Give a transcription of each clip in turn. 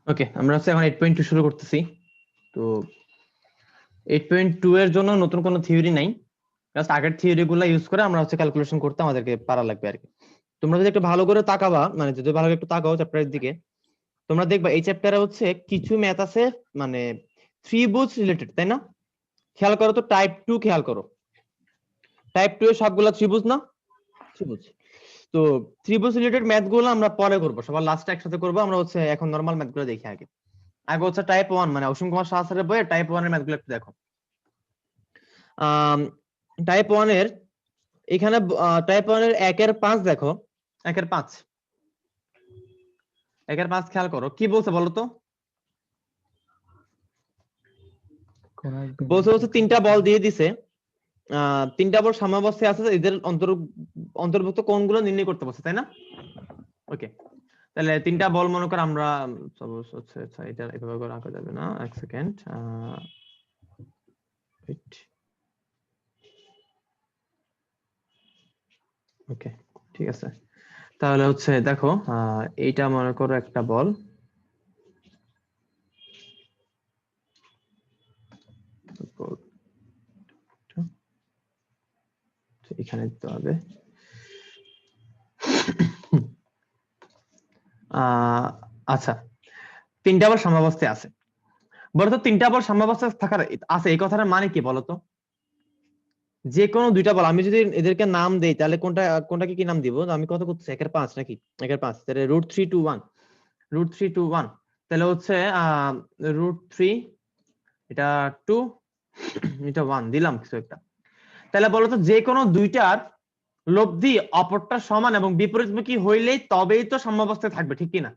ওকে, আমরা হচ্ছে এখন 8.2 শুরু করতেছি। তো 8.2 এর জন্য নতুন কোনো থিওরি নাই, জাস্ট আগের থিওরি গুলো ইউজ করে আমরা হচ্ছে ক্যালকুলেশন করতে আমাদেরকে পারা লাগবে আর কি। তোমরা যদি একটু ভালো করে তাকাবা, মানে যদি ভালো করে একটু তাকাও চ্যাপ্টারের দিকে, তোমরা দেখবা এই চ্যাপ্টারে হচ্ছে কিছু ম্যাথ আছে মানে ত্রিভুজ রিলেটেড, তাই না? খেয়াল করো তো, টাইপ 2 খেয়াল করো, টাইপ 2 এর সবগুলা ত্রিভুজ না? ত্রিভুজ। তো ত্রিভুজ রিলেটেড ম্যাথ গুলো আমরা পরে করবো, সবার লাস্টে একসাথে করবো। আমরা হচ্ছে এখন নরমাল ম্যাথ গুলো দেখি আগে। আগে হচ্ছে টাইপ 1 মানে অসীম কুমার শাহ স্যারের বইয়ে টাইপ 1 এর ম্যাথগুলো একটু দেখো। টাইপ 1 এর এখানে টাইপ 1 এর 1 এর 5 দেখো, 1 এর 5, 1 এর 5 খেয়াল করো কি বলছে বলো তো। বলছে হচ্ছে তিনটা বল দিয়ে দিছে, তিনটা বল সাম্যাবস্থায় আছে, এদের অন্তর্ভুক্ত কোণগুলো নির্ণয় করতে বলছে, তাই না? ওকে, তাহলে তিনটা বল মনে করো আমরা হচ্ছে, আচ্ছা এটা এভাবে করে আঁকা যাবে না, এক সেকেন্ড। ওকে, ঠিক আছে। তাহলে হচ্ছে দেখো, এইটা মনে করো একটা বল, এখানে দিতে হবে। আচ্ছা, তিনটা বল সাম্যাবস্থায় আছে। বলতো তিনটা বল সাম্যাবস্থায় থাকার আছে এই কথাটার মানে কি বলতো? যে কোনো দুইটা বল আমি যদি এদেরকে নাম দেই তাহলে কোনটাকে কি নাম দিব? আমি কত করতেছি, 1 এর 5 নাকি 1 এর 5, তাহলে √3 2 1, √3 2 1, তাহলে হচ্ছে √3, এটা 2, এটা 1 দিলাম কিছু একটা। তাহলে বলতো যে কোনো দুইটার লব্ধি অপরটা সমান এবং বিপরীতমুখী হইলেই তবেই তো সাম্যাবস্থায় থাকবে, ঠিক কি না?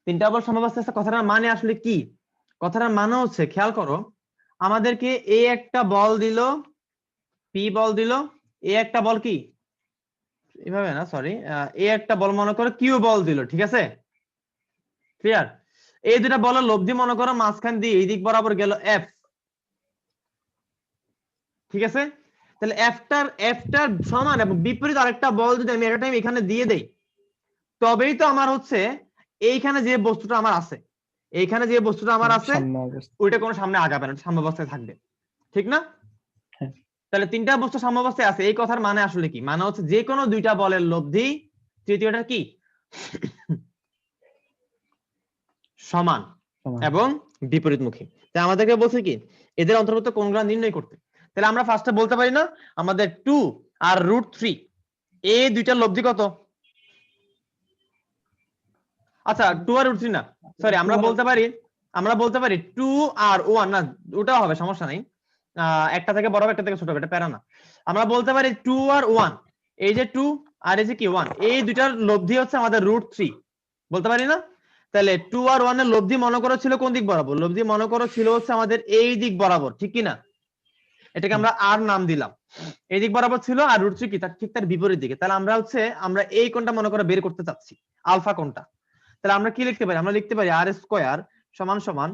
তিনটা বল সাম্যাবস্থায় আছে কথাটার মানে আসলে কি? কথাটার মানে হচ্ছে, খেয়াল করো, আমাদেরকে এ একটা বল দিল, পি বল দিল, এ একটা বল কি এভাবে না, সরি, এ একটা বল মনে করো কিউ বল দিল, ঠিক আছে? ক্লিয়ার? এই দুটা বলের লব্ধি মনে করো মাঝখান দিয়ে এই দিক বরাবর গেল এফ, ঠিক আছে? তাহলে এফটার সমান এবং বিপরীত আরেকটা বল যদি আমি একটা টাইম এখানে দিয়ে দেই, তবেই তো আমার হচ্ছে এইখানে যে বস্তুটা আমার আছে, এইখানে যে বস্তুটা আমার আছে ওইটা কোনো সামনে আগাবে না, সাম্যাবস্থায় থাকবে, ঠিক না? তাহলে তিনটা বস্তু সাম্যাবস্থায় আছে এই কথার মানে আসলে কি? মানে হচ্ছে যে কোনো দুইটা বলের লব্ধি তৃতীয়টা কি সমান এবং বিপরীতমুখী। তাই আমাদেরকে বলছে কি এদের অন্তর্গত কোণগুলো নির্ণয় করতে। তাহলে আমরা ফার্স্টে বলতে পারি না আমাদের 2 আর √3 এই দুইটার লব্ধি কত? আচ্ছা 2 আর √3 না, সরি, আমরা বলতে পারি 2 আর 1 না, ওটাও হবে, সমস্যা নাই। একটা থেকে বড় হবে একটা থেকে ছোট হবে, এটা প্যারা না। আমরা বলতে পারি 2 আর 1, এই যে 2 আর এই যে কি 1, এই দুইটার লব্ধি হচ্ছে আমাদের √3, বলতে পারি না? তাহলে 2 আর 1 এর লব্ধি মনে করো ছিল কোন দিক বরাবর? লব্ধি মনে করো ছিল হচ্ছে আমাদের এই দিক বরাবর, ঠিক কি না? এটাকে আমরা আর নাম দিলাম, এই দিক বরাবর ছিল, আর √3 কি তার ঠিক তার বিপরীত দিকে। তাহলে আমরা এই কোণটা মনে করো বের করতে চাচ্ছি, আলফা কোণটা। তাহলে আমরা কি লিখতে পারি? আমরা লিখতে পারি আর স্কয়ার সমান সমান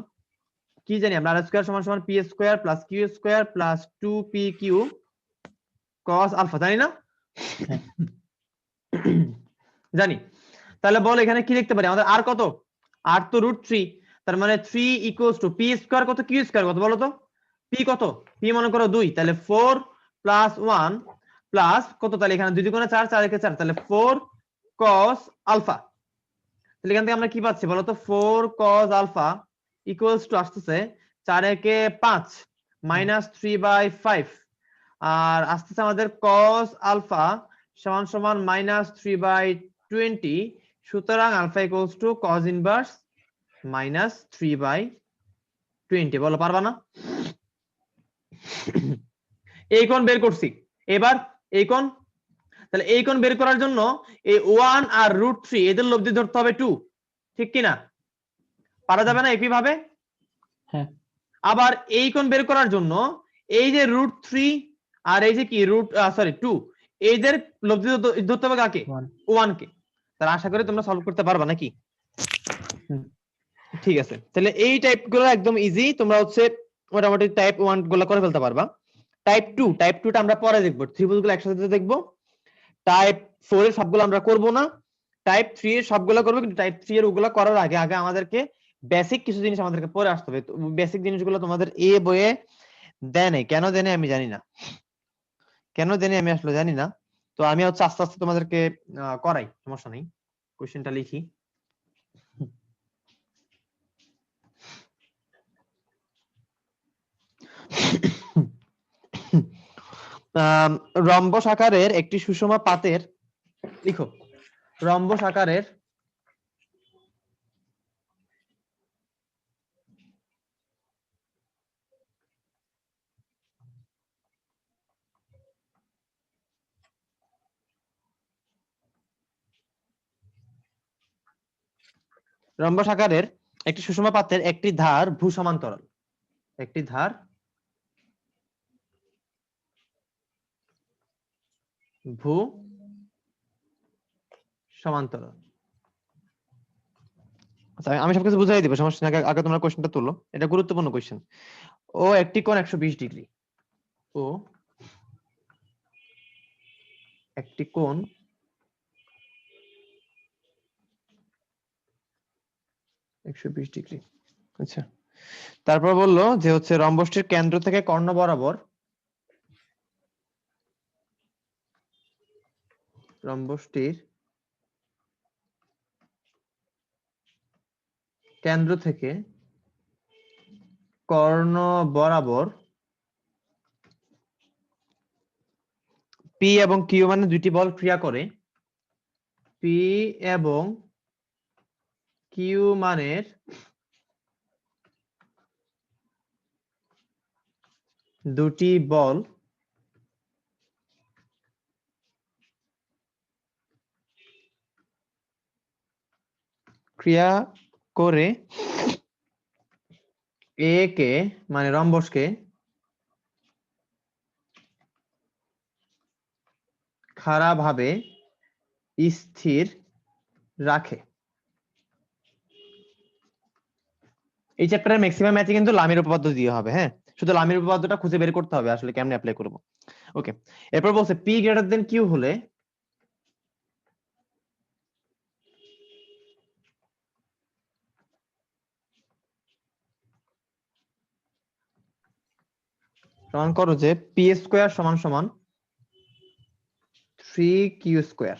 কি জানি আমরা, আর স্কয়ার সমান সমান P square plus Q square plus 2pq cos alpha, জানি না? জানি। তাহলে বল এখানে কি লিখতে পারি? আমাদের আর কত? আর তো √3, তার মানে 3 ইকুয়ালস টু পি স্কয়ার কত, কিউ স্কয়ার কত বলো তো? পি কত? পি মনে করো 2, তাহলে 4 প্লাস 1 প্লাস কত, তাহলে এখানে 2 দুগুণে 4, 4 একে 4, তাহলে 4 cos আলফা। তাহলে এখান থেকে আমরা কি পাচ্ছি বলতো? 4 cos আলফা ইকুয়ালস টু আসতেছে 4 একে 5 মাইনাস 3/5, আর আসতেছে আমাদের cos আলফা সমান সমান মাইনাস 3/20, সুতরাং alpha equals to cos inverse minus 3/20। বলো পারবা না? এই কোণ বের করছি, এবার এই কোণ। তাহলে এই কোণ বের করার জন্য এই 1 আর √3 এদের লব্ধি ধরতে হবে 2, ঠিক কি না? পারা যাবে না একই ভাবে? হ্যাঁ। আবার এই কোণ বের করার জন্য এই যে √3 আর এই যে কি 2 এদের লব্ধি ধরতে হবে কাকে? 1 কে। তাহলে আশা করি তোমরা সলভ করতে পারবা নাকি? ঠিক আছে, তাহলে এই টাইপ গুলো একদম ইজি, তোমরা হচ্ছে মোটামুটি টাইপ 1 গুলো করে ফেলতে পারবা। টাইপ 2টা আমরা পরে দেখবো, ত্রিভুজগুলো একসাথে দেখবো। টাইপ 4 এর সবগুলো আমরা করব না, টাইপ 3 এর সবগুলো করব, কিন্তু টাইপ 3 এর ওগুলো করার আগে আগে আমাদেরকে বেসিক কিছু জিনিস আমাদেরকে পড়ে আসতে হবে। বেসিক জিনিসগুলো তোমাদের এ বইয়ে দেয় নাই, কেন দেয় নাই আমি জানি না, কেন দেয় নাই আমি আসলে জানি না। তো আমি হচ্ছে আস্তে আস্তে তোমাদেরকে করাই, সমস্যা নেই। কোশ্চেনটা লিখি। রম্বস আকারের একটি সুষম পাতের, লিখো রম্বস আকারের রম্বস আকারের একটি সুষম পাতের একটি ধার ভূ সমান্তরাল, একটি ধার ভূ সমান্তরাল। আচ্ছা আমি সবকিছু বুঝাই দিব, সমস্যা নেই, আগে তোমরা কোশ্চেনটা তুলো, এটা গুরুত্বপূর্ণ কোশ্চেন। ও একটি কোণ 120 ডিগ্রি, ও একটি কোণ 120 ডিগ্রি। আচ্ছা, তারপর বললো যে হচ্ছে রম্বসটির কেন্দ্র থেকে কর্ণ বরাবর, রম্বসটির কেন্দ্র থেকে কর্ণ বরাবর পি এবং কিউ মানে দুইটি বল ক্রিয়া করে, পি এবং কিউ মানের দুটি বল ক্রিয়া করে এ কে মানে রম্বসকে খাড়াভাবে স্থির রাখে। এই চ্যাপ্টারের ম্যাক্সিমাম ম্যাথে কিন্তু লামির উপপাদ্য দিয়ে হবে, হ্যাঁ, শুধু লামির উপপাদ্যটা খুঁজে বের করতে হবে আসলে কেমনে অ্যাপ্লাই করব। ওকে, এরপর বলছে পি গ্রেটার দেন কিউ হলে প্রমাণ করো যে পি স্কোয়ার সমান সমান 3q স্কোয়ার।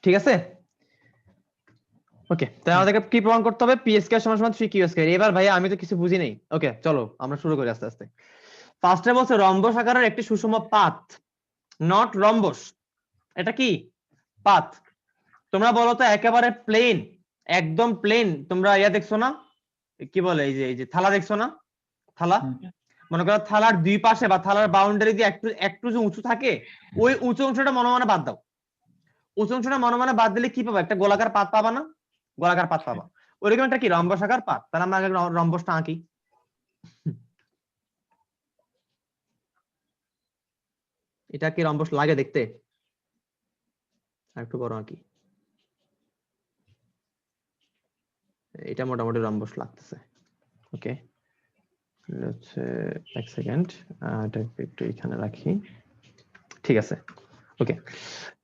ঠিক আছে, ওকে, তাহলে আমাদেরকে কি প্রমাণ করতে হবে? পি স্কোয়ার সমান সমান 3q স্কোয়ার। এবার ভাই আমি তো কিছু বুঝি নেই, ওকে চলো আমরা শুরু করি আস্তে আস্তে। ফার্স্টে বলছে রম্বস আকারের একটি সুষম পাত, নট রম্বস, এটা কি পাত। তোমরা বলো তো একেবারে প্লেন, একদম প্লেন, তোমরা ইয়া দেখছো না, কি বলে এই যে থালা দেখছো না, থালা, মনে করো থালার দুই পাশে বা থালার বাউন্ডারি দিয়ে একটু একটু যে উঁচু থাকে, ওই উঁচু অংশটা মনে মনে বাদ দাও। উঁচু অংশটা মনে মনে বাদ দিলে কি পাবা? একটা গোলাকার পাত পাবা না? গোলাকার পাত পাবা। ওইরকম একটা কি রম্বসাকার পাত। তাহলে আমরা আগে রম্বসটা আঁকি। এটা কি রম্বস লাগে দেখতে? একটু বড় আঁকি, এটা মোটামুটি রম্বস লাগতেছে। ওকে, হচ্ছে এক সেকেন্ড, এটা একটু এখানে রাখি, ঠিক আছে। ওকে,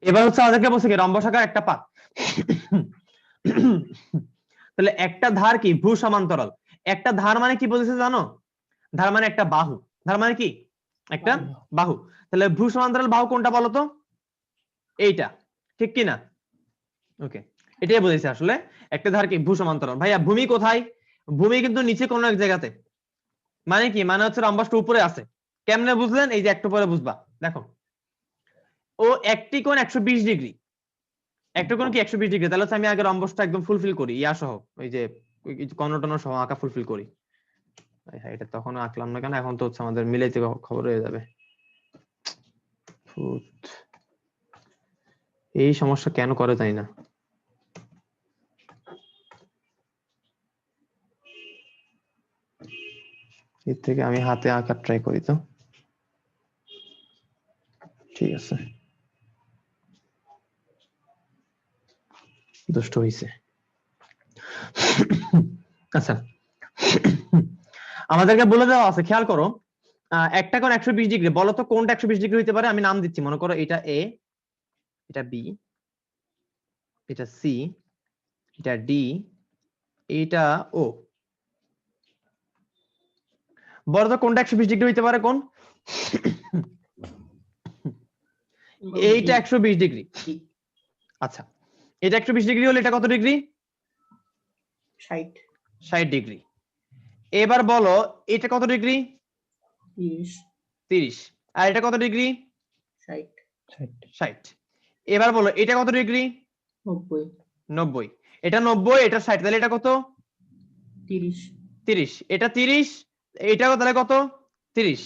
এবার হচ্ছে আমাদেরকে বলছে কি রম্বসাকার একটা পাত। তাহলে একটা ধার কি ভূ সমান্তরাল। একটা ধার মানে কি বলেছে জানো? ধার মানে একটা বাহু। ধার মানে কি একটা বাহু। তাহলে ভূ সমান্তরাল বাহু কোনটা বলো তো? এইটা, ঠিক কি না? ওকে, এটাই বলেছে আসলে একটা ধার কি ভূ সমান্তরাল। ভাইয়া ভূমি কোথায়? ভূমি কিন্তু নিচে কোনো এক জায়গাতে। মানে কি? মানে হচ্ছে রম্বসটা উপরে আছে। কেমনে বুঝলেন? এই যে একটু পরে বুঝবা, দেখো। ও একটি কোণ 120 ডিগ্রি, একটা কোণ কি 120 ডিগ্রি। তাহলে হচ্ছে আমি আগে রম্বসটা একদম ফুলফিল করি, ইয়া সহ, ওই যে কর্ণটন সহ আঁকা ফুলফিল করি। হ্যাঁ, এটা তখন আঁকলাম না কেন? এখন তো হচ্ছে আমাদের মিলাইতে খবর হয়ে যাবে। এই সমস্যা কেন করে তাই না? এর থেকে আমি হাতে আঁকার ট্রাই করি তো। ঠিক আছে, দুষ্ট হইছে। আচ্ছা, আমাদেরকে বলে দেওয়া আছে, খেয়াল করো, একটা কোণ 120 ডিগ্রি, বলো তো কোনটা 120 ডিগ্রি হইতে পারে? আমি নাম দিচ্ছি, মনে করো এটা এ, এটা বি, এটা সি, এটা ডি, এটা ও। বড় তো কোনটা 120 ডিগ্রি হইতে পারে? কোন এইটা 120 ডিগ্রি। আচ্ছা, এটা 120 ডিগ্রি হলে এটা কত ডিগ্রি? 60 ডিগ্রি। এবার বলো এটা কত ডিগ্রি? 30। আর এটা কত ডিগ্রি? 60। এবার বলো এটা কত ডিগ্রি? 90। এটা 90, এটা 60, তাহলে এটা কত? 30। এটা 30, এটাও তাহলে কত? 30।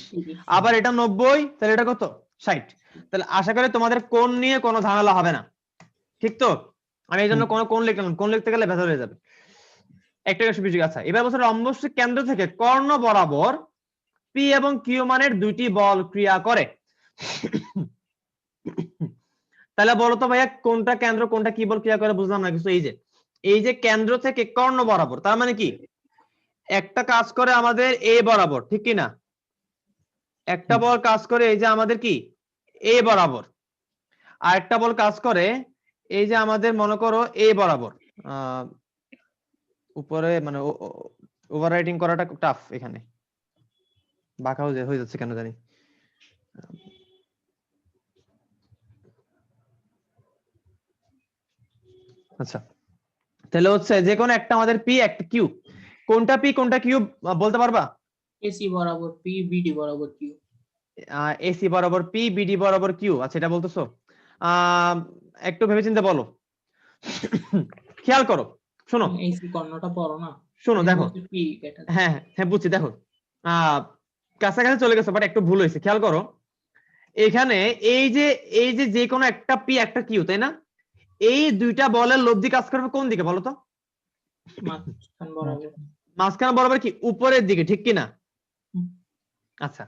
আবার এটা 90, তাহলে এটা কত? 60। তাহলে আশা করি তোমাদের কোণ নিয়ে কোনো ঝামেলা হবে না, ঠিক তো? আমি এই জন্য কোন লিখলাম, কোন লিখতে গেলে ভেতর হয়ে যাবে। একটা 120 ডিগ্রি। আচ্ছা, এবার বলছে রম্বসের কেন্দ্র থেকে কর্ণ বরাবর পি এবং কিউ মানের দুইটি বল ক্রিয়া করে। তাহলে বলো তো ভাইয়া কোনটা কেন্দ্র কোনটা কি বল ক্রিয়া করে? বুঝলাম না কিছু। এই যে কেন্দ্র থেকে কর্ণ বরাবর, তার মানে কি একটা কাজ করে আমাদের এ বরাবর, ঠিক কি না? একটা বল কাজ করে এই যে আমাদের কি এ বরাবর, আর একটা বল কাজ করে এই যে আমাদের মনে করো এ বরাবর। উপরে মানে ওভাররাইটিং করাটা টাফ, এখানে বাঁকা হয়ে যাচ্ছে কেন জানি। আচ্ছা, তাহলে হচ্ছে যে কোনো একটা আমাদের পি একটা কিউ, কোনটা পি কোনটা কিউ বলতে পারবা? এসি বরাবর পি, বিডি বরাবর কিউ। এসি বরাবর পি, বিডি বরাবর কিউ। আচ্ছা, এটা বলতেছো, একটু ভেবেচিন্তে বলো। খেয়াল করো, শোনো এসি কর্ণটা বড় না, শোনো দেখো। পি এটা। হ্যাঁ হ্যাঁ বুঝছি, দেখো কাছাকাছি চলে গেছে, বাট একটু ভুল হয়েছে। খেয়াল করো এখানে এই যে যে কোনো একটা পি একটা কিউ, তাই না? এই দুইটা বলের লব্ধি কাজ করবে কোন দিকে বলো তো? মাঝখান বরাবর। মাঝখান বরাবর কি উপরের দিকে, ঠিক কি না? আচ্ছা,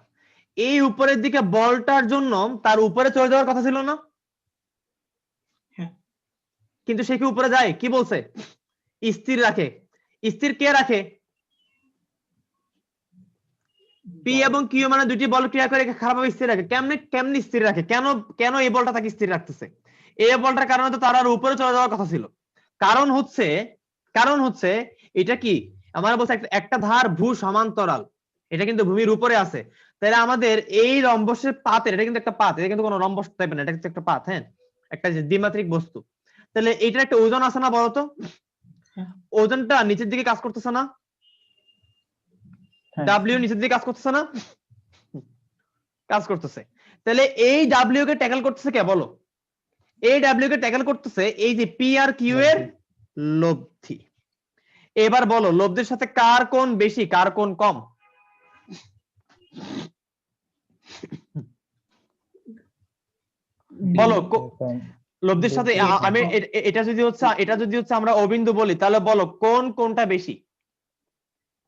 এই উপরের দিকে বলটার জন্য তার উপরে চলে যাওয়ার কথা ছিল না? কিন্তু সে কি উপরে যায়? কি বলছে? স্থির রাখে। স্থির কে রাখে? পি এবং কিউ মানে দুটি বল ক্রিয়া করে খারাপভাবে স্থির রাখে। কেমনে স্থির রাখে? কেন এই বলটা তাকে স্থির রাখতেছে? এই বলটার কারণে তো তার আর উপরে চলে যাওয়ার কথা ছিল। কারণ হচ্ছে এটা কি আমরা বলছি একটা ধার ভূ সমান্তরাল, এটা কিন্তু ভূমির উপরে আছে। তাহলে আমাদের এই রম্বসের পাতের, এটা কিন্তু একটা পাত, এটা কিন্তু কোনো রম্বস টাইপের না, এটা কিন্তু একটা পাত, হ্যাঁ, একটা দ্বিমাত্রিক বস্তু। তাহলে এইটার একটা ওজন আছে না বলতো? ওজনটা নিচের দিকে কাজ করতেছে না? ডাব্লিউ নিচের দিকে কাজ করতেছে না? কাজ করতেছে। তাহলে এই ডাব্লিউ কে ট্যাকল করতেছে কে বলো? এই ডাব্লিউ কে ট্যাকল করতেছে এই যে পি আর কিউ এর লব্ধি। এবার বলো লব্ধির সাথে কার কোণ বেশি কার কোণ কম? বলো লব্ধির সাথে আমি এটা যদি হচ্ছে আমরা অবিন্দু বলি, তাহলে বলো কোনটা বেশি?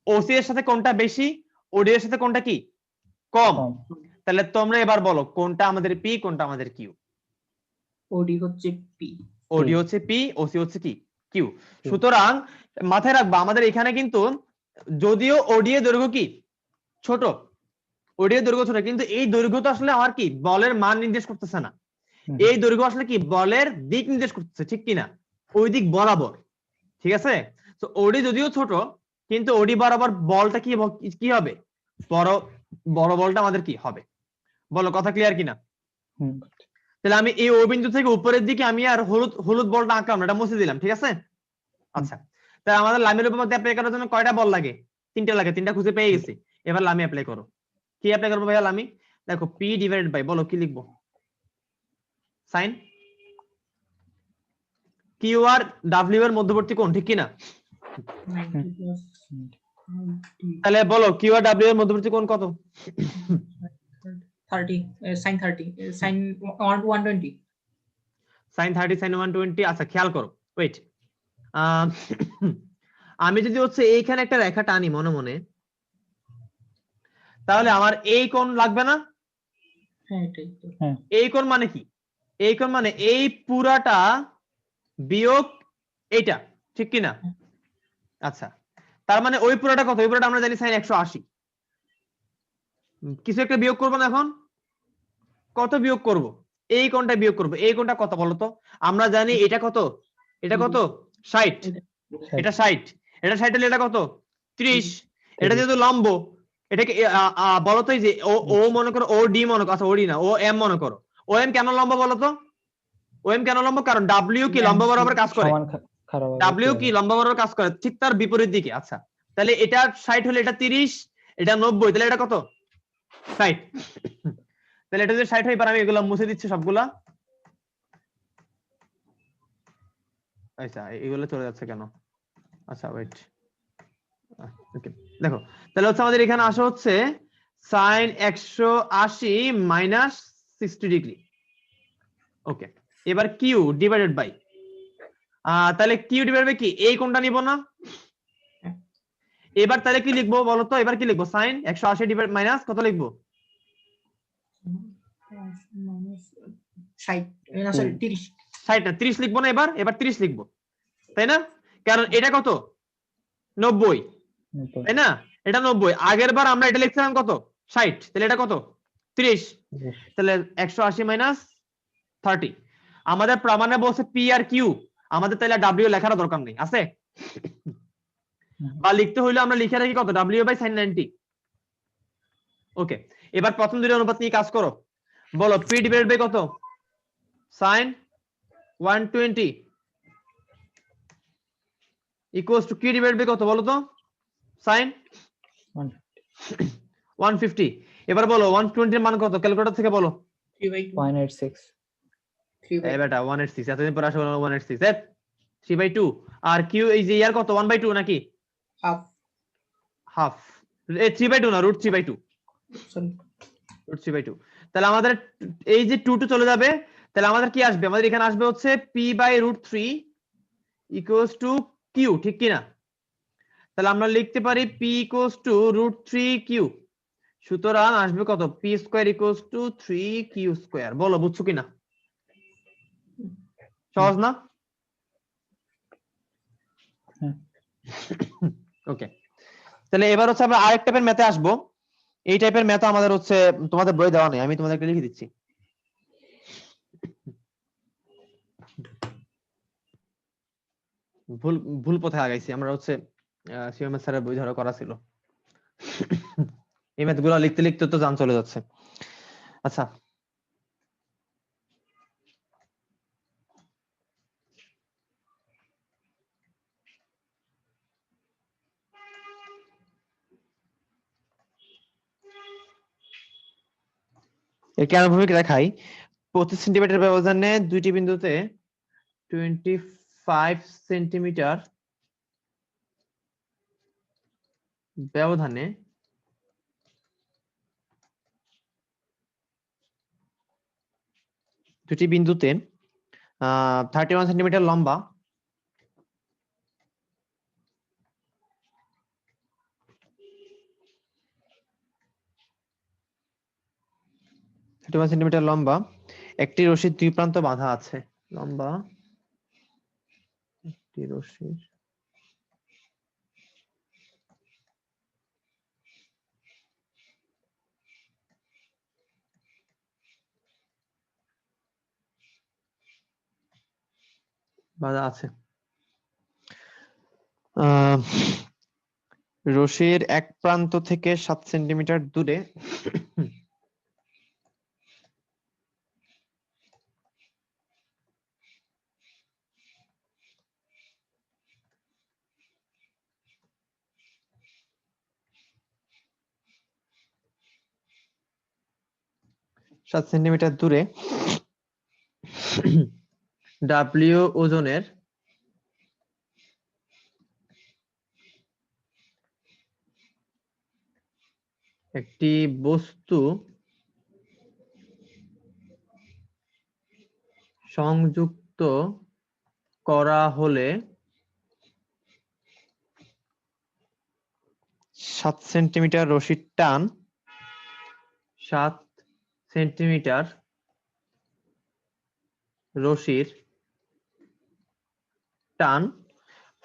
ওসি এর সাথে কোনটা বেশি, ওডি এর সাথে কোনটা কি কম? তাহলে তোমরা এবার বলো কোনটা আমাদের পি কোনটা আমাদের কিউ? ওডি হচ্ছে পি, ওডি হচ্ছে পি, ওসি হচ্ছে কি কিউ। সুতরাং মাথায় রাখবা আমাদের এখানে কিন্তু যদিও ওডি এর দৈর্ঘ্য কি ছোট, ওডি এর দৈর্ঘ্য ছোট, কিন্তু এই দৈর্ঘ্য তো আসলে আমার কি বলের মান নির্দেশ করতেছে না। এই দৈর্ঘ্য আসলে কি বলের দিক নির্দেশ করতেছে, ঠিক কি না? ওই দিক বরাবর, ঠিক আছে? তো ওডি যদিও ছোট, কিন্তু ওডি বরাবর বলটা কি হবে? বড় বলটা আমাদের কি হবে? বলো কথা ক্লিয়ার কিনা? তাহলে আমি এই ও বিন্দু থেকে উপরের দিকে আমি আর হলুদ বলটা আঁকলাম, এটা মুছে দিলাম, ঠিক আছে? আচ্ছা, তাহলে আমাদের লামির উপপাদ্য অ্যাপ্লাই করার জন্য কয়টা বল লাগে? 3টা লাগে, 3টা খুঁজে পেয়ে গেছি। এবার লামি অ্যাপ্লাই করো। কি অ্যাপ্লাই করবো ভাইয়া লামি? দেখো পি ডিভাইডেড বাই, বলো কি লিখবো? সাইন কিউ আর ডাব্লিউ এর মধ্যবর্তী কোণ, ঠিক কি না? তাহলে বলো কিউ আর ডাব্লিউ এর মধ্যবর্তী কোণ কত? 30 sin 30 sin 120 sin 30 sin 120। আচ্ছা খেয়াল করো, ওয়েট, আমি যদি হচ্ছে এইখানে একটা রেখা টানি মনে মনে, তাহলে আমার এই কোণ লাগবে না? এই কোণ মানে কি? এই কোণ মানে এই পুরাটা বিয়োগ এইটা, ঠিক কি না? আচ্ছা, তার মানে ওই পুরাটা কত? ওই পুরাটা আমরা জানি sin 180। কিছু একটা বিয়োগ করবো না এখন? কত বিয়োগ করব? এই কোণটা বিয়োগ করব। এই কোণটা কত বলো তো? আমরা জানি এটা কত এটা কত 60, এটা 60, এটা 60 হলে এটা কত 30, এটা যেহেতু লম্ব এটাকে বলো তো এই যে ও মনে করো ও ডি মনে করো, আচ্ছা ও ডি না ও এম মনে করো, ও এম কেন লম্ব বলো তো, ও এম কেন লম্ব, কারণ ডাব্লিউ কি লম্ব বরাবর কাজ করে, ডাব্লিউ কি লম্ব বরাবর কাজ করে, ঠিক তার বিপরীত দিকে। আচ্ছা তাহলে এটা 60 হলে এটা 30, এটা 90, তাহলে এটা কত 60, তাহলে এটা যদি 60 হয়, এবার আমি এগুলো মুছে দিচ্ছি সবগুলা। আচ্ছা এগুলো চলে যাচ্ছে কেন, আচ্ছা ওয়েট, ওকে দেখো তাহলে হচ্ছে আমাদের এখানে আসা হচ্ছে sin 180 মাইনাস 60 ডিগ্রি। ওকে এবার কিউ ডিভাইডেড বাই, তাহলে কিউ ডিভাইডেড বাই কি, এই কোণটা নিব না, এবার তাহলে কি লিখবো বলো তো, এবার কি লিখবো sin 180 ডিভাইড মাইনাস কত লিখবো 60 না সরি 30 60 না 30 লিখবো না, এবার এবার 30 লিখবো তাই না, কারণ এটা কত 90 তাই না, এটা 90, আগের বার আমরা এটা লিখছিলাম কত 60, তাহলে এটা কত 30, তাহলে 180 মাইনাস 30, আমাদের প্রমাণে বলছে পি আর কিউ, আমাদের তাহলে ডাব্লিউ লেখার দরকার নেই, আছে বা লিখতে হইলে আমরা লিখে রাখি কত ডাব্লিউ বাই sin 90। ওকে এবার প্রথম দুটো অনুপাত নিয়ে কাজ করো, বলো পি ডিভাইডেড বাই কত sin 120 equals to Q divided by কত বলো তো sin 150, এবার বলো 120 এর মান কত ক্যালকুলেটর থেকে বলো 186 এই বেটা 186, এতদিন পর আসলে 186 এ 3/2, আর কিউ এই যে ইয়ার কত 1/2 নাকি হাফ হাফ, এই 3/2 না √3/2, সরি √3/2, তাহলে আমাদের এই যে 2 চলে যাবে, তাহলে আমাদের কি আসবে, আমাদের এখানে আসবে হচ্ছে p/√3 ইকুয়ালস টু কিউ, ঠিক কি না, তাহলে আমরা লিখতে পারি p ইকুয়ালস টু √3q, সুতরাং আসবে কত p square equals to 3q square, বলো বুঝছো কিনা, সহজ না, ওকে তাহলে এবার হচ্ছে আমরা আরেক টাইপের ম্যাথে আসবো, এই টাইপের ম্যাথ আমাদের হচ্ছে তোমাদের বই দেওয়া নেই, আমি তোমাদেরকে লিখে দিচ্ছি। ভুল ভুল পথে আগাইছি আমরা, হচ্ছে সিএমএস স্যারের বই ধরা করা ছিল, এই ম্যাথগুলো লিখতে লিখতে তো জান চলে যাচ্ছে। আচ্ছা এর কেন্দ্রভূমিক দেখাই, 25 সেন্টিমিটার ব্যবধানে দুইটি বিন্দুতে 25 সেন্টিমিটার ব্যবধানে দুটি বিন্দুতে 31 সেন্টিমিটার লম্বা সেন্টিমিটার লম্বা একটি রশির দুই প্রান্ত বাঁধা আছে, লম্বা একটি রশির বাঁধা আছে, রশির এক প্রান্ত থেকে 7 সেন্টিমিটার দূরে সেন্টিমিটার দূরে ডাব্লিউ ওজনের একটি বস্তু সংযুক্ত করা হলে 7 সেন্টিমিটার রশির টান 7 সেন্টিমিটার রশির টান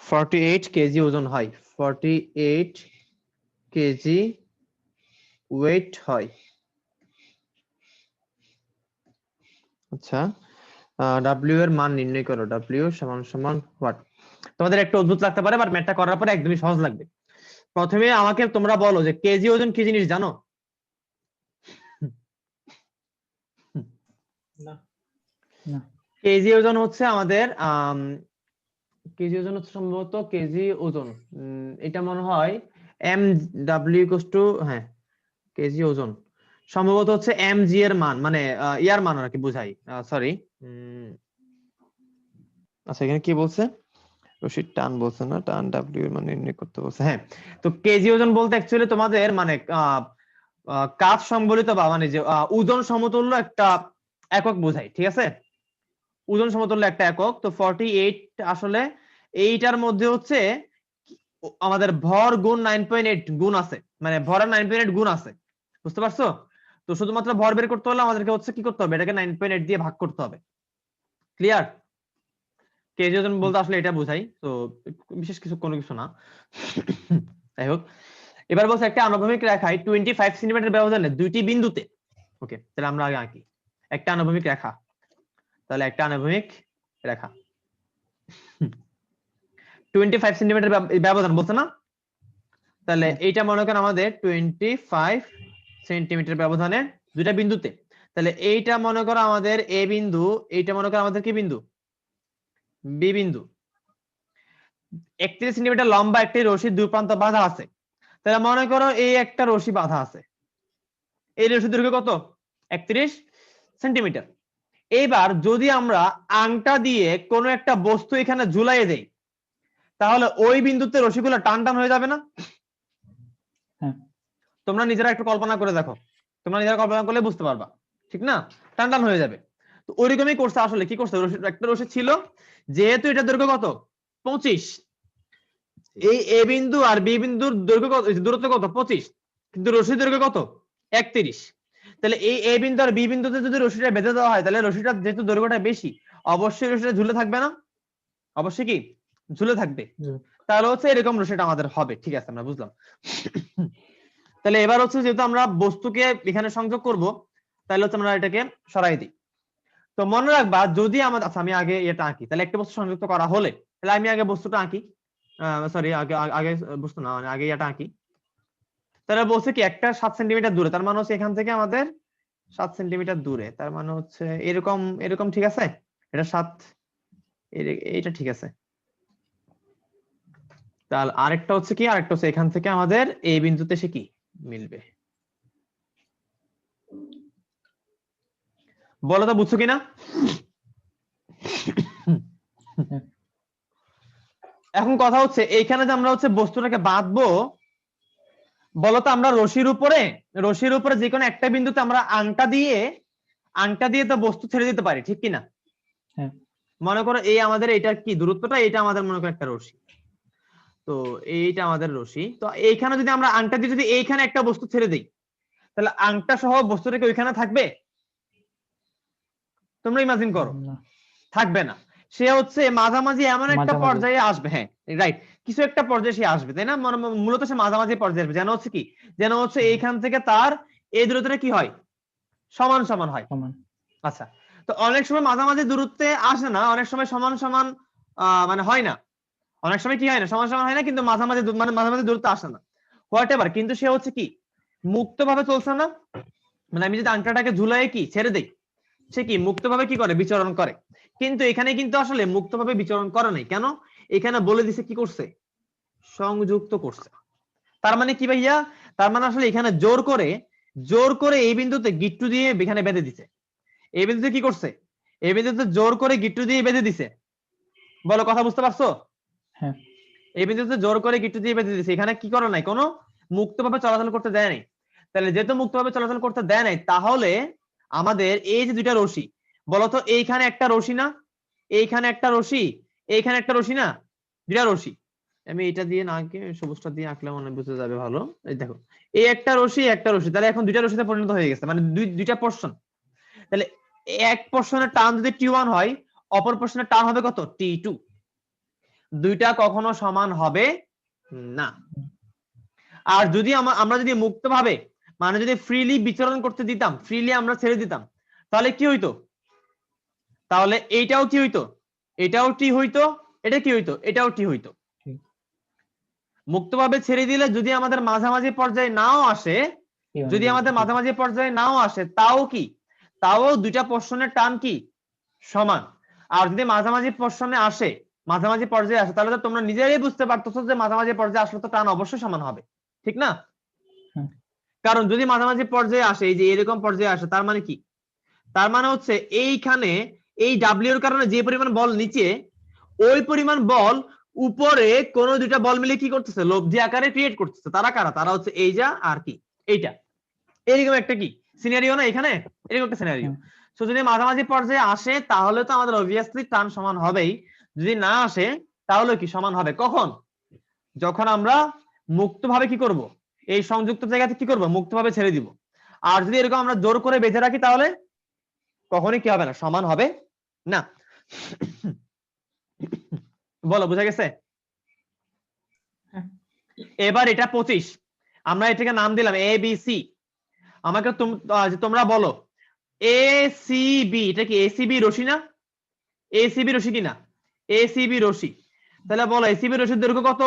48 কেজি ওজন হয়, 48 কেজি ওয়েট হয়। আচ্ছা ডাব্লিউ এর মান নির্ণয় করো। ডাব্লিউ সমান সমান হোয়াট? তোমাদের একটু অদ্ভুত লাগতে পারে, বাট ম্যাথটা করার পরে একদমই সহজ লাগবে। প্রথমে আমাকে তোমরা বলো যে কেজি ওজন কি জিনিস জানো? না না কেজি ওজন হচ্ছে আমাদের কেজি ওজন হচ্ছে সম্ভবত কেজি ওজন, এটা মনে হয় এম ডাব্লিউ ইকুয়ালস টু, হ্যাঁ কেজি ওজন সম্ভবত হচ্ছে এম জি এর মান, মানে ইয়ার মান আর কি বোঝাই। সরি, আচ্ছা এখানে কি বলছে? রশিদ টান বলছে না, টান ডাব্লিউ এর মান নির্ণয় করতে বলছে। হ্যাঁ, তো কেজি ওজন বলতে অ্যাকচুয়ালি তোমাদের মানে কাজ সম্বলিত বা মানে যে ওজন সমতুল্য একটা একক বোঝাই, ঠিক আছে? ওজন সমতুল্য একটা একক। তো 48 আসলে এইটার মধ্যে হচ্ছে আমাদের ভর গুণ 9.8 গুণ আছে, মানে ভরের 9.8 গুণ আছে, বুঝতে পারছো? তো শুধুমাত্র ভর বের করতে হলে আমাদেরকে হচ্ছে কি করতে হবে, এটাকে 9.8 দিয়ে ভাগ করতে হবে। ক্লিয়ার? কেজি ওজন বলতে আসলে এটা বোঝাই, তো বিশেষ কিছু কোনো কিছু না। যাই হোক, এবার বলছে একটা আনুভূমিক রেখায় 25 সেন্টিমিটার ব্যবধানে দুইটি বিন্দুতে, ওকে তাহলে আমরা আগে আঁকি একটা আনুভূমিক রেখা। তাহলে একটা আনুভূমিক রেখা 25 সেন্টিমিটার ব্যবধান বলছে না? তাহলে এইটা মনে করেন আমাদের 25 সেন্টিমিটার ব্যবধানে দুইটা বিন্দুতে। তাহলে এইটা মনে করো আমাদের এ বিন্দু, এইটা মনে করো আমাদের কি বিন্দু? বি বিন্দু। 31 সেন্টিমিটার লম্বা একটি রশি দুই প্রান্ত বাঁধা আছে। তাহলে মনে করো এই একটা রশি বাঁধা আছে, এই রশি দৈর্ঘ্য কত? 31 সেন্টিমিটার। এবার যদি আমরা আংটা দিয়ে কোনো একটা বস্তু এখানে ঝুলাইয়ে দেই, তাহলে ওই বিন্দুতে রশিগুলো টান টান হয়ে যাবে না? হ্যাঁ তোমরা নিজেরা একটু কল্পনা করে দেখো, তোমরা নিজেরা কল্পনা করলে বুঝতে পারবা, ঠিক না? টান টান হয়ে যাবে। তো ওইরকমই করছে আসলে, কি করছে, একটা রশি ছিল, যেহেতু এটা দৈর্ঘ্য কত 25, এই এ বিন্দু আর বি বিন্দুর দৈর্ঘ্য কত, দূরত্ব কত 25, কিন্তু রশির দৈর্ঘ্য কত 31। তাহলে এই এ বিন্দু আর বি বিন্দুতে যদি রশিটা বেঁধে দেওয়া হয়, তাহলে রশিটা যেহেতু দৈর্ঘ্যটা বেশি, অবশ্যই রশিটা ঝুলে থাকবে না? অবশ্যই কি ঝুলে থাকবে। তাহলে হচ্ছে এরকম রশিটা আমাদের হবে, ঠিক আছে আমরা বুঝলাম। তাহলে এবার হচ্ছে যেহেতু আমরা বস্তুকে এখানে সংযোগ করব, তাহলে হচ্ছে আমরা এটাকে সরাই দিই। তো মনে রাখবা যদি আমাদের, আচ্ছা আমি আগে এটা আঁকি, তাহলে একটা বস্তু সংযুক্ত করা হলে তাহলে আমি আগে বস্তুটা আঁকি, সরি আগে আগে বস্তু না, মানে আগে এটা আঁকি। তাহলে বলছে কি একটা 7 সেন্টিমিটার দূরে, তার মানে হচ্ছে এখান থেকে আমাদের 7 সেন্টিমিটার দূরে, তার মানে হচ্ছে এরকম এরকম, ঠিক আছে? এটা 7, এইটা ঠিক আছে। তাহলে আরেকটা হচ্ছে কি, আরেকটা হচ্ছে এখান থেকে আমাদের এই বিন্দুতে সে কি মিলবে, বলো তো বুঝছো কিনা? এখন কথা হচ্ছে এইখানে যে আমরা হচ্ছে বস্তুটাকে বাঁধবো, বলতো আমরা রশির উপরে যে কোনো একটা বিন্দুতে আমরা আংটা দিয়ে তো বস্তু ছেড়ে দিতে পারি, ঠিক কিনা? হ্যাঁ মনে করো এই আমাদের এটার কি দূরত্বটা, এটা আমাদের মনে করো একটা রশি, তো এইটা আমাদের রশি। তো এইখানে যদি আমরা আংটা দিয়ে যদি এইখানে একটা বস্তু ছেড়ে দিই, তাহলে আংটা সহ বস্তুটা কি ওইখানে থাকবে? তোমরা ইমাজিন করো, না থাকবে না। সে হচ্ছে মাঝামাঝি এমন একটা মাঝামাঝি। পর্যায়ে আসবে, হ্যাঁ রাইট, কিছু একটা পর্যায়ে সে আসবে, তাই না? মূলত সে মাঝামাঝি পর্যায়ে আসবে, যেন হচ্ছে কি, যেন হচ্ছে এইখান থেকে তার এই দূরত্বটা কি হয়, সমান সমান হয়। সমান। আচ্ছা, তো অনেক সময় মাঝামাঝি দূরত্বে আসে না, অনেক সময় সমান সমান মানে হয় না, অনেক সময় কি হয় না, সমান সমান হয় না, কিন্তু মাঝামাঝি মানে মাঝামাঝি দূরত্ব আসে না, হোয়াট এভার। কিন্তু সে হচ্ছে কি মুক্তভাবে চলছে না, মানে আমি যদি আংটাটাকে ঝুলাই কি ছেড়ে দেই, সে কি মুক্তভাবে কি করে, বিচরণ করে। কিন্তু এখানে কিন্তু আসলে মুক্তভাবে বিচরণ করে নাই, কেন? এখানে বলে দিছে কি করছে, সংযুক্ত করছে। তার মানে কি ভাইয়া, তার মানে আসলে এখানে জোর করে এই বিন্দুতে গিট্টু দিয়ে এখানে বেঁধে দিছে। এই বিন্দুতে কি করছে, এই বিন্দুতে জোর করে গিট্টু দিয়ে বেঁধে দিছে। বলো কথা বুঝতে পারছো? হ্যাঁ এই বিন্দুতে জোর করে গিট্টু দিয়ে বেঁধে দিছে, এখানে কি করে নাই, কোনো মুক্তভাবে চলাচল করতে দেয় নাই। তাহলে যেহেতু মুক্তভাবে চলাচল করতে দেয় নাই, তাহলে আমাদের এই যে দুইটা রশি, বলতো এইখানে একটা রশি না, এইখানে একটা রশি, এইখানে একটা রশি না, দুইটা রশি। আমি এটা দিয়ে না আঁকে, সবুজটা দিয়ে আঁকলে মনে বুঝতে যাবে ভালো। এই দেখো, এই একটা রশি একটা রশি, তাহলে এখন দুইটা রশিতে পরিণত হয়ে গেছে, মানে দুইটা পোরশন। তাহলে এক পোরশনের টান যদি T1 হয়, অপর পোরশনের টান হবে কত, T2। দুইটা কখনো সমান হবে না। আর যদি আমরা যদি মুক্তভাবে, মানে যদি ফ্রিলি বিচরণ করতে দিতাম, ফ্রিলি আমরা ছেড়ে দিতাম, তাহলে কি হইতো, তাহলে এইটাও কি হইতো, এটাও টি হইতো, এটা কি হইতো, এটাও টি হইতো। ঠিক। মুক্তভাবে ছেড়ে দিলে যদি আমাদের মাঝামাঝি পর্যায়ে নাও আসে, A1 যদি B1 আমাদের মাঝামাঝি পর্যায়ে নাও আসে, তাও কি, তাও দুইটা পোর্শনের টান কি সমান। আর যদি মাঝামাঝি পোর্শনে আসে, মাঝামাঝি পর্যায়ে আসে, তাহলে তো তোমরা নিজেরাই বুঝতে পারতেছো যে মাঝামাঝি পর্যায়ে আসলে তো টান অবশ্যই সমান হবে, ঠিক না? হুম। কারণ যদি মাঝামাঝি পর্যায়ে আসে, এই যে এরকম পর্যায়ে আসে, তার মানে কি, তার মানে হচ্ছে এইখানে এই ডাব্লিউ এর কারণে যে পরিমাণ বল নিচে, ওই পরিমাণ বল উপরে কোন দুইটা বল মিলে কি করতেছে, লব্ধি আকারে ক্রিয়েট করতেছে। তারা কারা? তারা হচ্ছে এই যা আর কি এইটা, এরকম একটা কি সিনারিও না এখানে, এরকম একটা সিনারিও। হুম। সো যদি মাঝামাঝি পর্যায়ে আসে তাহলে তো আমাদের অবভিয়াসলি টান সমান হবেই, যদি না আসে তাহলে কি সমান হবে। কখন? যখন আমরা মুক্তভাবে কি করব, এই সংযুক্ত জায়গাতে কি করব, মুক্তভাবে ছেড়ে দিব। আর যদি এরকম আমরা জোর করে বেঁধে রাখি তাহলে কখনোই কি হবে না, সমান হবে না। বলো, বুঝা গেছে? হ্যাঁ। এবার এটা 25, আমরা এটাকে নাম দিলাম এ বি সি। আমাকে তোমরা বলো এ সি বি, এটা কি এসিবি রশি না? এসিবি রশি কিনা? এসিবি রশি। তাহলে বলো এসিবি রশির দৈর্ঘ্য কত?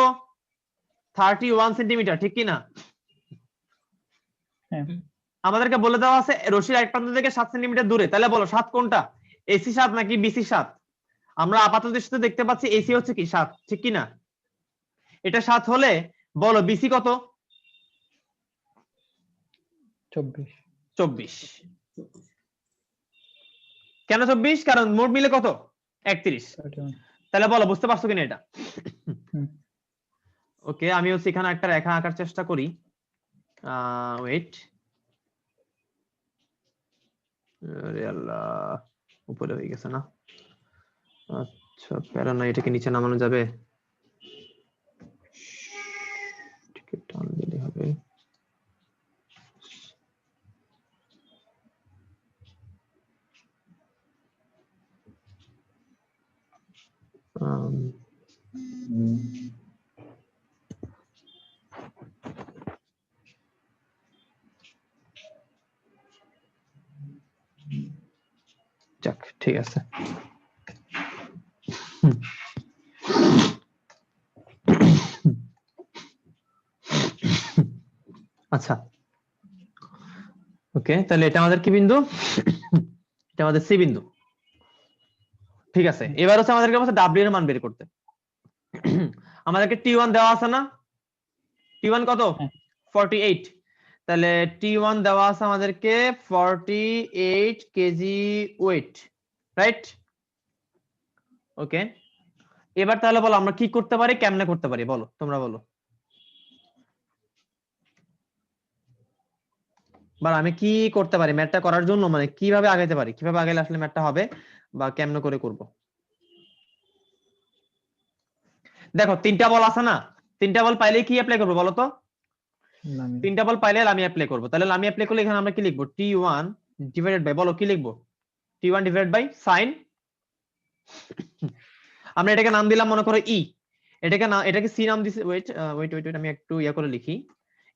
31 সেন্টিমিটার, ঠিক কিনা? হ্যাঁ। আমাদেরকে বলে দেওয়া আছে রশির এক প্রান্ত থেকে 7 সেন্টিমিটার দূরে। তাহলে বলো 7 কোনটা, এসি 7 নাকি বিসি 7? আমরা আপাতত দৃষ্টিতে দেখতে পাচ্ছি এসি হচ্ছে কি 7, ঠিক কিনা? এটা 7 হলে বলো বিসি কত? 24 24। কেন 24? কারণ মোট মিলে কত? 31। 31 তাহলে বলো বুঝতে পারছো কিনা এটা? হুম। ওকে, আমি হচ্ছে এখানে একটা রেখা আঁকার চেষ্টা করি। ওয়েট, আরে আল্লাহ, উপরে হয়ে গেছে না? আচ্ছা প্যারা না, এটাকে নিচে নামানো যাবে? এটাকে টান দিলে হবে। যাক, ঠিক আছে। আচ্ছা ওকে, তাহলে এটা আমাদের কি বিন্দু? এটা আমাদের সি বিন্দু, ঠিক আছে। এবার হচ্ছে আমাদেরকে বলছে ডাব্লিউ এর মান বের করতে। আমাদেরকে টি1 দেওয়া আছে না? টি1 কত? হ্যাঁ। 48। তাহলে টি1 দেওয়া আছে আমাদেরকে 48 কেজি ওয়েট, রাইট? ওকে, এবার তাহলে বলো আমরা কি করতে পারি, কেমনে করতে পারি, বলো তোমরা বলো। বা আমি কি করতে পারি ম্যাথটা করার জন্য, মানে কিভাবে আগাইতে পারি, কিভাবে আগাইলে আসলে ম্যাথটা হবে বা কেমনে করে করব। দেখো 3টা বল আছে না, 3টা বল পাইলে কি অ্যাপ্লাই করবো বলো তো? নামি 3টা বল পাইলে আমি অ্যাপ্লাই করবো। তাহলে আমি অ্যাপ্লাই করলে এখানে আমরা কি লিখবো, টি1 ডিভাইডেড বাই, বলো কি লিখবো, টি1 ডিভাইডেড বাই সাইন, আমরা এটাকে নাম দিলাম মনে করো ই, এটাকে না, এটাকে সি নাম দিছি, ওয়েট ওয়েট ওয়েট আমি একটু ইয়া করে লিখি।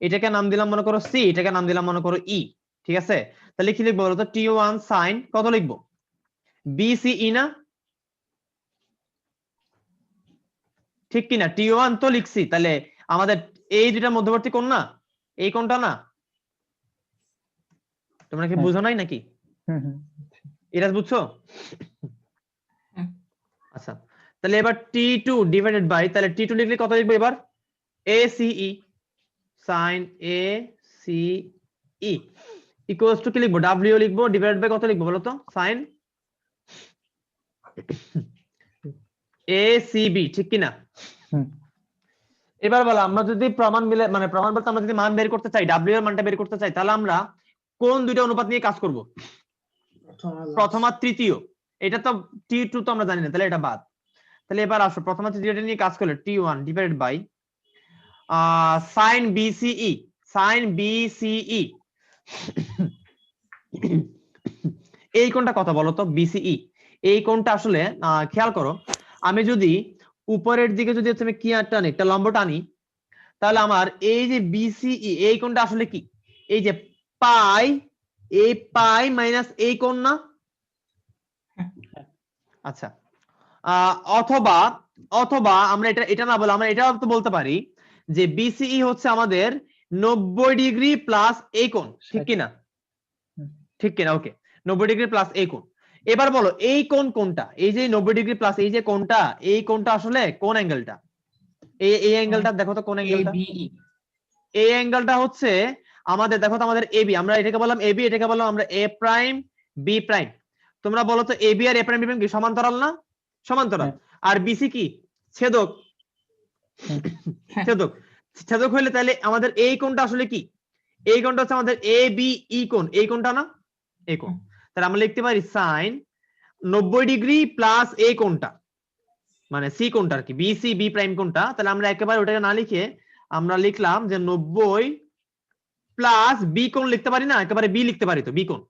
এটাকে নাম দিলাম মনে করো সি, এটাকে নাম দিলাম মনে করো ই, ঠিক আছে? তাহলে কি লিখবো বলো তো, টি1 সাইন কত লিখবো, বি সি ই না, ঠিক কিনা? টি1 তো লিখছি, তাহলে আমাদের এই দুইটা মধ্যবর্তী কোণ না, এই কোণটা না? তোমরা কি হ্যাঁ। বুঝো নাই নাকি? হুম হুম এটা বুঝছো? হ্যাঁ। আচ্ছা, তাহলে এবার টি2 ডিভাইডেড বাই, তাহলে টি2 লিখলে কত লিখবো এবার, A C E, sine A C E equals to কি লিখবো, ডাব্লিউ লিখবো ডিভাইডেড বাই কত লিখবো বলো তো, সাইন এ সি বি, ঠিক কিনা? হুম। এবার বলো আমরা যদি প্রমাণ মিলে, মানে প্রমাণ বলতে আমরা যদি মান বের করতে চাই, ডাব্লিউ এর মানটা বের করতে চাই, তাহলে আমরা কোন দুইটা অনুপাত নিয়ে কাজ করব, প্রথম আর তৃতীয়। এটা তো টি2 তো আমরা জানি না, তাহলে এটা বাদ। তাহলে এবার আসো প্রথম আর তৃতীয়টা নিয়ে কাজ করলে T one divided by sine BCE, sine BCE, এই কোণটা কত বলো তো, বিসিই। এই কোণটা আসলে খেয়াল করো, আমি যদি উপরের দিকে যদি হচ্ছে আমি কি টানি, একটা লম্ব টানি, তাহলে আমার এই যে বিসিই এই কোণটা আসলে কি, এই যে পাই, এই পাই মাইনাস এই কোণ না? আচ্ছা অথবা অথবা আমরা এটা না বলে আমরা এটাও তো বলতে পারি যে বিসিই হচ্ছে আমাদের 90° প্লাস এই কোণ, ঠিক কিনা? ঠিক কিনা? ওকে, 90° প্লাস এই কোণ। এবার বলো এই কোণ কোনটা? এই যে 90° প্লাস এই যে কোণটা, এই কোণটা আসলে কোন অ্যাঙ্গেলটা? এই অ্যাঙ্গেলটা দেখো তো কোন অ্যাঙ্গেলটা? ABE এই অ্যাঙ্গেলটা হচ্ছে আমাদের, দেখো তো আমাদের এবি, আমরা এটাকে বললাম এবি, এটাকে বললাম আমরা এ প্রাইম বি প্রাইম। তোমরা বলো তো এবি আর এ প্রাইম বি প্রাইম কি সমান্তরাল না? সমান্তরাল। আর বিসি কি? ছেদক। ছেদক, ছেদক হইলে তাহলে আমাদের এই কোণটা আসলে কি? এই কোণটা হচ্ছে আমাদের এ বি ই কোণ, এই কোণটা না? এই কোণ। তাহলে আমরা লিখতে পারি সাইন 90° প্লাস এই কোণটা, মানে সি কোণটা আর কি, বিসি বি প্রাইম কোণটা। তাহলে আমরা একেবারে ওটাকে না লিখে আমরা লিখলাম যে 90 প্লাস বি কোণ লিখতে পারি না, একেবারে বি লিখতে পারি তো, বি কোণ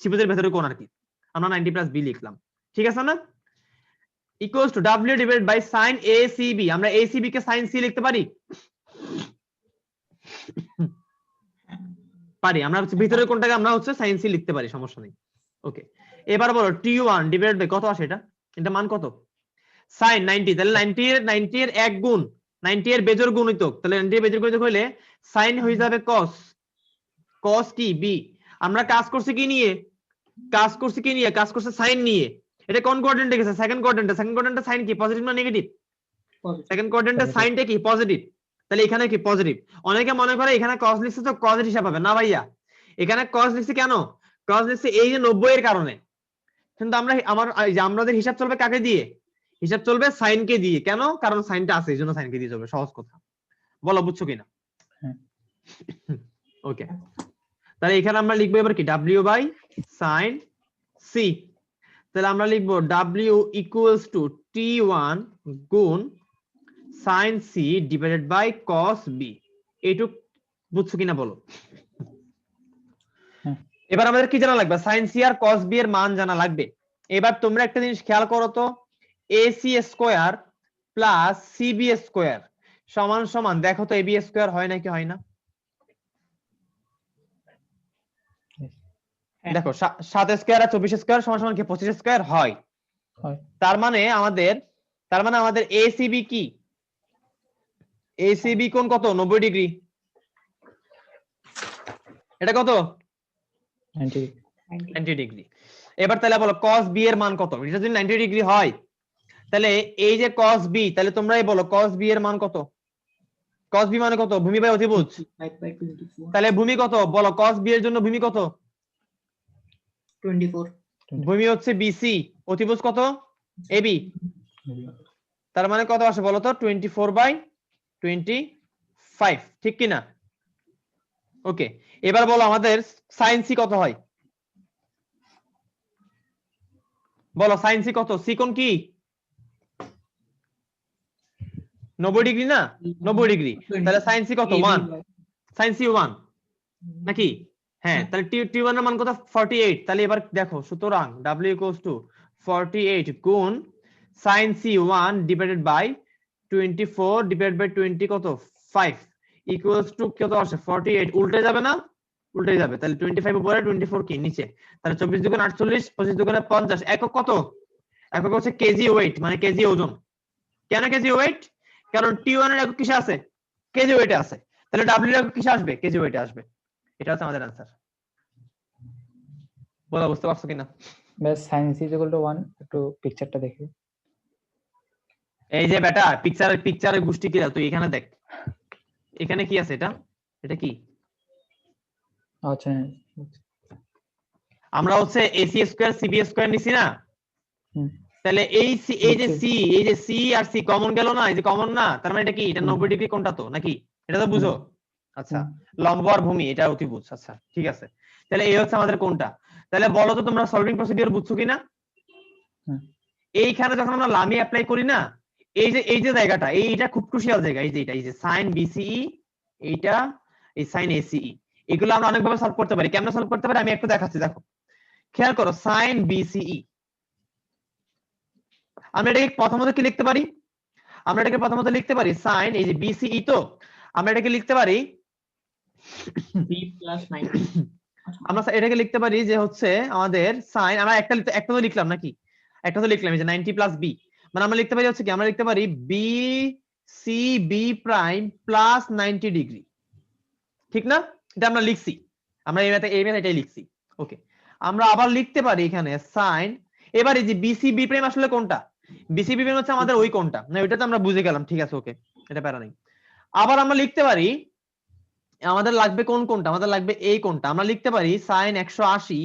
ত্রিভুজের ভেতরে কোণ আর কি, আমরা 90 প্লাস বি লিখলাম, ঠিক আছে না? Equals to W divided by sine A C B, আমরা এ সি বি কে সাইন সি লিখতে পারি? পারি, আমরা ভিতরের কোণটাকে আমরা হচ্ছে সাইন সি লিখতে পারি, সমস্যা নেই। ওকে, এবার বলো টি1 ডিভাইডেড বাই কত আসে এটা? এটা মান কত? সাইন 90, তাহলে 90 এর এক গুণ, 90 এর বেজোড় গুণিতক, তাহলে 90 এর বেজোড় গুণিতক হইলে সাইন হয়ে যাবে cos, cos কি বি। আমরা কাজ করছি কি নিয়ে? কাজ করছি কি নিয়ে? কাজ করছে সাইন নিয়ে। এটা কোন কোয়াড্রেন্টে গেছে? সেকেন্ড কোয়াড্রেন্টে। সেকেন্ড কোয়াড্রেন্টে সাইন কি পজিটিভ না নেগেটিভ? সেকেন্ড কোয়াড্রেন্টে সাইনটা কি পজিটিভ, তাহলে এখানে কি পজিটিভ। অনেকে মনে করে এখানে cos লিখছে তো cos এর হিসাব হবে না, ভাইয়া এখানে cos লিখছি কেন? cos লিখছি এই যে 90 এর কারণে, কিন্তু আমরা আমাদের হিসাব চলবে কাকে দিয়ে? হিসাব চলবে সাইন কে দিয়ে। কেন? কারণ সাইনটা আছে, এইজন্য সাইন কে দিয়ে চলবে, সহজ কথা। বলো বুঝছো কিনা? ওকে, তাহলে এখানে আমরা লিখবো এবার কি w বাই sin c। তাহলে আমরা লিখবো w ইকুয়ালস টু t1 গুণ sin c divided by cos b। এইটুক বুঝছো কিনা বলো? এবার আমাদের কি জানা লাগবে? sin c আর cos b এর মান জানা লাগবে। এবার তোমরা একটা জিনিস খেয়াল করো তো, ac square plus cb square সমান সমান, দেখো তো ab স্কয়ার হয় নাকি হয় না? দেখো 7 স্কয়ার আর 24 স্কয়ার সমান সমান কি 25 স্কয়ার হয়? তার মানে আমাদের acb কি? acb কোণ কত? 90°। এটা কত? 90°। এবার তাহলে বলো cos b এর মান কত? এটা যদি 90° হয় তাহলে এই যে cos b, তাহলে তোমরাই বলো cos b এর মান কত? cos b মানে কত? ভূমি বাই অতিভুজ। তাহলে ভূমি কত বলো? cos b এর জন্য ভূমি কত? 24। ভূমি হচ্ছে BC, অতিভুজ কত? AB। তার মানে কত আসে বলো তো? 24/25, ঠিক কি না? ওকে, এবার বলো আমাদের sin c কত হয়? বলো sin c কত? c কোণ কি 90° না? 90°। তাহলে sin c কত? 1। sin c 1 নাকি? হ্যাঁ, তাহলে t1 এর মান কত? 48। তাহলে এবার দেখো, সুতরাং w equals to 48 গুণ sin c 1 divided by 24 divided by 20 কত? 5 ইকুয়ালস টু কত আসে? 48। উল্টে যাবে না? উল্টে যাবে। তাহলে 25 উপরে 24 কি নিচে, তাহলে 24 দুগুণ 48, 25 দুগুণে 50। একক কত? একক হচ্ছে কেজি ওয়েট, মানে কেজি ওজন। কেন কেজি ওয়েট? কারণ t1 এর একক কিসে আছে? কেজি ওয়েটে আছে। তাহলে w এর একক কিসে আসবে? কেজি ওয়েটে আসবে। এটা হচ্ছে আমাদের आंसर। বলা বুঝতে পারছো কিনা? ব্যাস sin c = 1। একটু পিকচারটা দেখি। এই যে বেটা, পিকচারের গোষ্ঠী কি তুই এখানে দেখ, এখানে কি আছে? এটা কি? আচ্ছা, আমরা হচ্ছে ac স্কয়ার cb স্কয়ার নিছি না? তাহলে এই যে c আর c কমন গেল না? এই যে কমন না, তার মানে এটা কি? এটা 90° কোণটা তো নাকি? এটা তো বুঝো। আচ্ছা, লম্ব আর ভূমি এটা অতিভুজ। আচ্ছা ঠিক আছে, তাহলে এই হচ্ছে আমাদের কোণটা। তাহলে বলো তো তোমরা সলভিং প্রসিডিউর বুঝছো কিনা? এইখানে যখন আমরা লামি অ্যাপ্লাই করি না, এই যে জায়গাটা, এইটা খুব ক্রুশিয়াল জায়গা। এই যে sin BCE, এইটা এই sin ACE, এগুলো আমরা অনেকভাবে সলভ করতে পারি। কেমনে সলভ করতে পারি আমি একটু দেখাচ্ছি, দেখো খেয়াল করো। sin BCE আমরা এটাকে প্রথমত কি লিখতে পারি? আমরা এটাকে প্রথমত লিখতে পারি sin, এই যে BCE তো আমরা এটাকে লিখতে পারি b + 90। আমরা এটাকে লিখতে পারি যে হচ্ছে আমাদের sin, আমরা একটা তো লিখলাম নাকি? একটা তো লিখলাম এই যে 90 প্লাস বি, মানে আমরা লিখতে পারি হচ্ছে কি, আমরা লিখতে পারি B C B prime plus 90 degree, ঠিক না? এটা আমরা লিখছি, আমরা এই ম্যাথে এটাই লিখছি। ওকে, আমরা আবার লিখতে পারি এখানে সাইন, এবার এই যে বিসি বি প্রাইম আসলে কোনটা, বিসি বি প্রাইম হচ্ছে আমাদের ওই কোনটা না, ওইটা তো আমরা বুঝে গেলাম, ঠিক আছে ওকে, এটা প্যারা নেই। আবার আমরা লিখতে পারি আমাদের লাগবে কোনটা, আমাদের লাগবে এই কোনটা, আমরা লিখতে পারি সাইন 180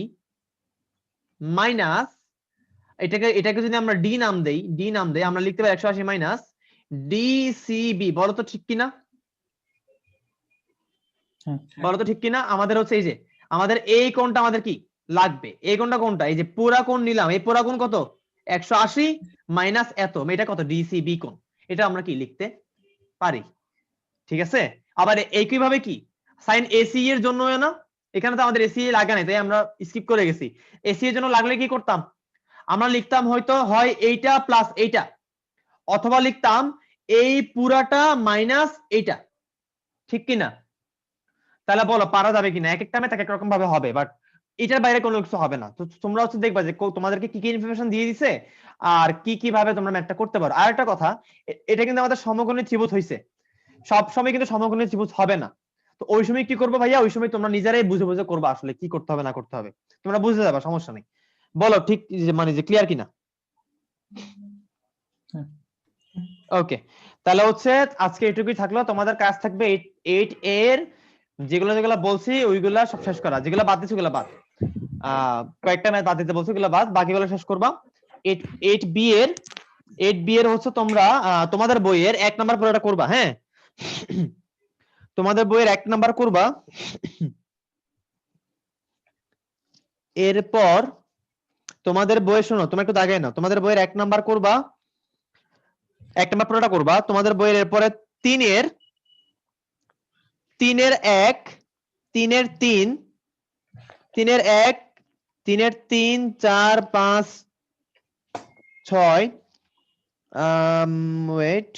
মাইনাস এটাকে যদি আমরা ডি নাম দেই আমরা লিখতে পারি 180 মাইনাস ডিসিবি। বলো তো ঠিক কিনা, বলো তো ঠিক কিনা? আমাদের হচ্ছে এই যে আমাদের এই কোণটা আমাদের কি লাগবে, এই কোণটা কোনটা, এই যে পুরা কোণ নিলাম, এই পুরা কোণ কত 180 মাইনাস এত, এটা কত ডিসিবি কোণ, এটা আমরা কি লিখতে পারি, ঠিক আছে? আবার একইভাবে কি সাইন এসি এর জন্য না, এখানে তো আমাদের এসি লাগে নাই তাই আমরা স্কিপ করে গেছি, এসি এর জন্য লাগলে কি করতাম, আমরা লিখতাম হয়তো হয় এইটা প্লাস এইটা, অথবা লিখতাম এই পুরাটা মাইনাস এইটা, ঠিক কিনা? তাহলে বলো পারা যাবে কিনা? এক একটা ম্যাথ এক এক রকম ভাবে হবে, বাট এটার বাইরে কোনো কিছু হবে না। তো তোমরা হচ্ছে দেখবা যে তোমাদেরকে কি কি ইনফরমেশন দিয়ে দিছে আর কি কি ভাবে তোমরা ম্যাথটা করতে পারো। আর একটা কথা, এটা কিন্তু আমাদের সমকোণী ত্রিভুজ হইছে, সব সময় কিন্তু সমকোণী ত্রিভুজ হবে না। তো ওই সময় কি করবো ভাইয়া, ওই সময় তোমরা নিজেরাই বুঝে বুঝে করবা আসলে কি করতে হবে না করতে হবে, তোমরা বুঝে যাবে, সমস্যা নেই। বলো ঠিক মানে যে ক্লিয়ার কিনা? ওকে, তাহলে হচ্ছে আজকে এটুকুই থাকলো, তোমাদের কাজ থাকবে 8 এর যেগুলো যেগুলো বলছি ওইগুলা সব শেষ করা, যেগুলো বাদ দিচ্ছি ওগুলো বাদ, কয়েকটা ম্যাথ বাদ দিতে বলছি ওগুলো বাদ, বাকিগুলো শেষ করবা। 8 বি এর হচ্ছে তোমরা তোমাদের বইয়ের 1 নাম্বার পুরোটা করবা, হ্যাঁ তোমাদের বইয়ের 1 নাম্বার করবা, এরপর তোমাদের বইয়ে শোনো, তোমরা একটু দাগাই নাও, তোমাদের বইয়ের 1 নাম্বার করবা, 1 নাম্বার পুরোটা করবা, তোমাদের বইয়ের এরপরে 3 এর 1 3 এর 3 3 এর 1 3 এর 3 4 5 6 ওয়েট,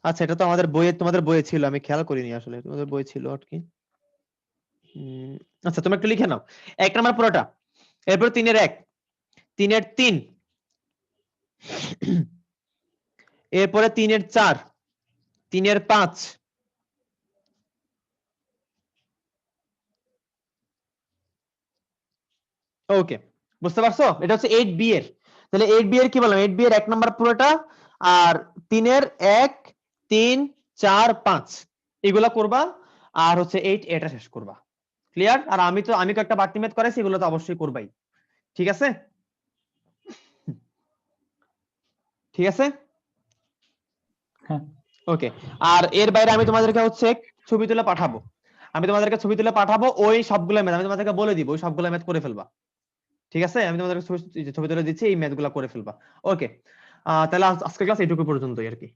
আচ্ছা এটা তো আমাদের বইয়ে, তোমাদের বইয়ে ছিল, আমি খেয়াল করিনি আসলে তোমাদের বই ছিল আর কি। আচ্ছা তুমি একটু লিখে নাও 1 নাম্বার পুরোটা, এরপর 3 এর 1 3 এর 3 এরপরে 3 এর 4 3 এর 5, ওকে বুঝতে পারছো? এটা হচ্ছে 8 বি এর, তাহলে 8 বি এর কি বললাম, 8 বি এর 1 নাম্বার পুরোটা আর 3 এর 1 3 4 5 এগুলা করবা, আর হচ্ছে 8 এটা শেষ করবা, ক্লিয়ার? আর আমি কয়েকটা বাড়তি ম্যাথ করাইছি, এগুলো তো অবশ্যই করবাই, ঠিক আছে? ঠিক আছে, হ্যাঁ ওকে। আর এর বাইরে আমি তোমাদেরকে হচ্ছে ছবি তুলে পাঠাবো, ওই সবগুলো ম্যাথ আমি তোমাদেরকে বলে দিব, ওই সবগুলো ম্যাথ করে ফেলবা, ঠিক আছে? আমি তোমাদেরকে ছবি তুলে দিচ্ছি, এই ম্যাথগুলো করে ফেলবা, ওকে। তাহলে আজকের ক্লাস এইটুকু পর্যন্তই আর কি।